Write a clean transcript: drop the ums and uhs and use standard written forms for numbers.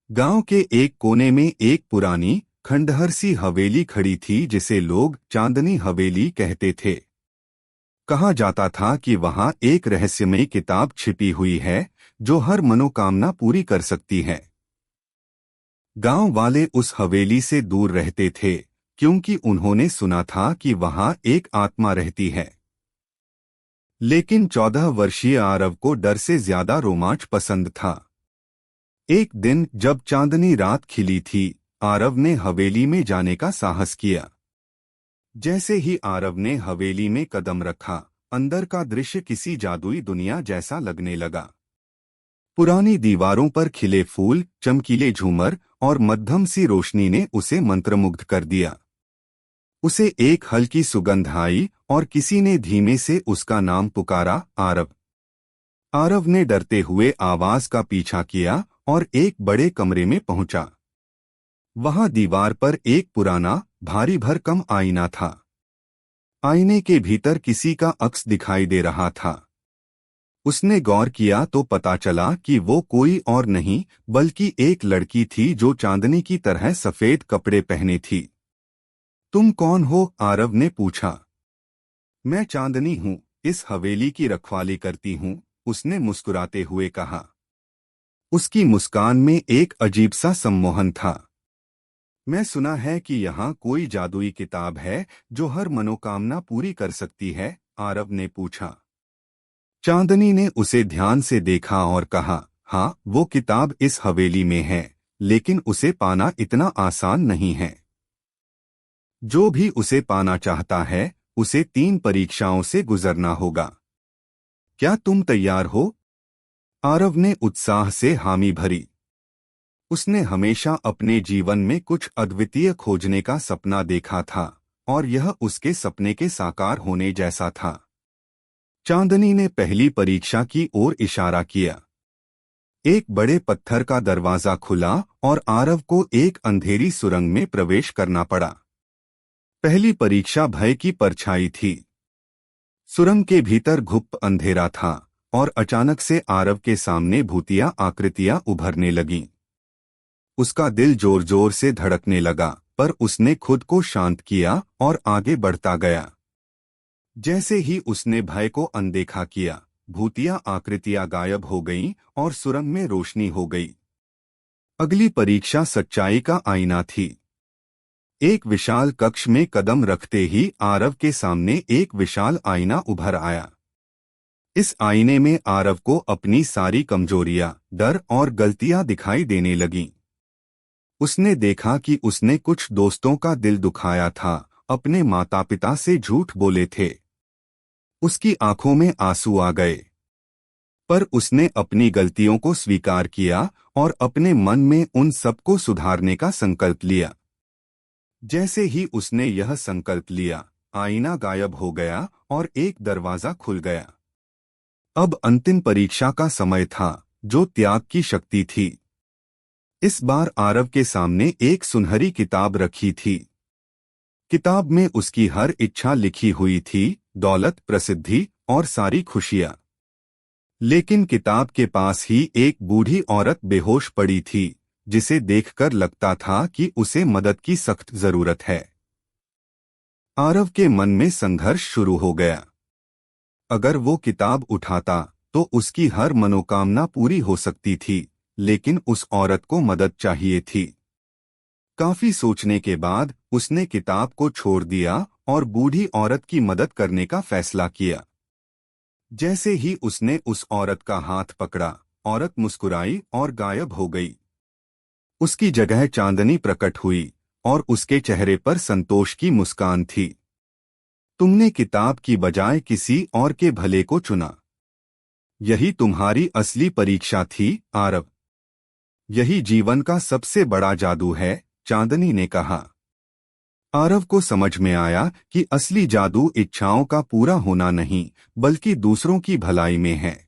गांव के एक कोने में एक पुरानी खंडहर सी हवेली खड़ी थी जिसे लोग चांदनी हवेली कहते थे। कहा जाता था कि वहां एक रहस्यमयी किताब छिपी हुई है जो हर मनोकामना पूरी कर सकती है। गांव वाले उस हवेली से दूर रहते थे क्योंकि उन्होंने सुना था कि वहां एक आत्मा रहती है। लेकिन 14 वर्षीय आरव को डर से ज्यादा रोमांच पसंद था। एक दिन जब चांदनी रात खिली थी, आरव ने हवेली में जाने का साहस किया। जैसे ही आरव ने हवेली में कदम रखा, अंदर का दृश्य किसी जादुई दुनिया जैसा लगने लगा। पुरानी दीवारों पर खिले फूल, चमकीले झूमर और मध्यम सी रोशनी ने उसे मंत्रमुग्ध कर दिया। उसे एक हल्की सुगंध आई और किसी ने धीमे से उसका नाम पुकारा, आरव। आरव ने डरते हुए आवाज का पीछा किया और एक बड़े कमरे में पहुंचा। वहां दीवार पर एक पुराना, भारी भरकम आईना था। आईने के भीतर किसी का अक्स दिखाई दे रहा था। उसने गौर किया तो पता चला कि वो कोई और नहीं बल्कि एक लड़की थी जो चांदनी की तरह सफेद कपड़े पहने थी। तुम कौन हो? आरव ने पूछा। मैं चांदनी हूँ, इस हवेली की रखवाली करती हूँ, उसने मुस्कुराते हुए कहा। उसकी मुस्कान में एक अजीब सा सम्मोहन था। मैं सुना है कि यहाँ कोई जादुई किताब है जो हर मनोकामना पूरी कर सकती है, आरव ने पूछा। चांदनी ने उसे ध्यान से देखा और कहा, हाँ, वो किताब इस हवेली में है, लेकिन उसे पाना इतना आसान नहीं है। जो भी उसे पाना चाहता है, उसे 3 परीक्षाओं से गुजरना होगा। क्या तुम तैयार हो? आरव ने उत्साह से हामी भरी। उसने हमेशा अपने जीवन में कुछ अद्वितीय खोजने का सपना देखा था और यह उसके सपने के साकार होने जैसा था। चांदनी ने पहली परीक्षा की ओर इशारा किया। एक बड़े पत्थर का दरवाजा खुला और आरव को एक अंधेरी सुरंग में प्रवेश करना पड़ा। पहली परीक्षा भय की परछाई थी। सुरंग के भीतर घुप अंधेरा था और अचानक से आरव के सामने भूतिया आकृतियां उभरने लगीं। उसका दिल जोर जोर से धड़कने लगा, पर उसने खुद को शांत किया और आगे बढ़ता गया। जैसे ही उसने भय को अनदेखा किया, भूतिया आकृतियां गायब हो गईं और सुरंग में रोशनी हो गई। अगली परीक्षा सच्चाई का आईना थी। एक विशाल कक्ष में कदम रखते ही आरव के सामने एक विशाल आईना उभर आया। इस आईने में आरव को अपनी सारी कमजोरियां, डर और गलतियां दिखाई देने लगीं। उसने देखा कि उसने कुछ दोस्तों का दिल दुखाया था, अपने माता पिता से झूठ बोले थे। उसकी आंखों में आंसू आ गए। पर उसने अपनी गलतियों को स्वीकार किया और अपने मन में उन सबको सुधारने का संकल्प लिया। जैसे ही उसने यह संकल्प लिया, आईना गायब हो गया और एक दरवाजा खुल गया। अब अंतिम परीक्षा का समय था, जो त्याग की शक्ति थी। इस बार आरव के सामने एक सुनहरी किताब रखी थी। किताब में उसकी हर इच्छा लिखी हुई थी, दौलत, प्रसिद्धि और सारी खुशियां। लेकिन किताब के पास ही एक बूढ़ी औरत बेहोश पड़ी थी, जिसे देखकर लगता था कि उसे मदद की सख्त जरूरत है। आरव के मन में संघर्ष शुरू हो गया। अगर वो किताब उठाता तो उसकी हर मनोकामना पूरी हो सकती थी, लेकिन उस औरत को मदद चाहिए थी। काफी सोचने के बाद उसने किताब को छोड़ दिया और बूढ़ी औरत की मदद करने का फैसला किया। जैसे ही उसने उस औरत का हाथ पकड़ा, औरत मुस्कुराई और गायब हो गई। उसकी जगह चांदनी प्रकट हुई और उसके चेहरे पर संतोष की मुस्कान थी। तुमने किताब की बजाय किसी और के भले को चुना। यही तुम्हारी असली परीक्षा थी, आरव। यही जीवन का सबसे बड़ा जादू है, चांदनी ने कहा। आरव को समझ में आया कि असली जादू इच्छाओं का पूरा होना नहीं, बल्कि दूसरों की भलाई में है।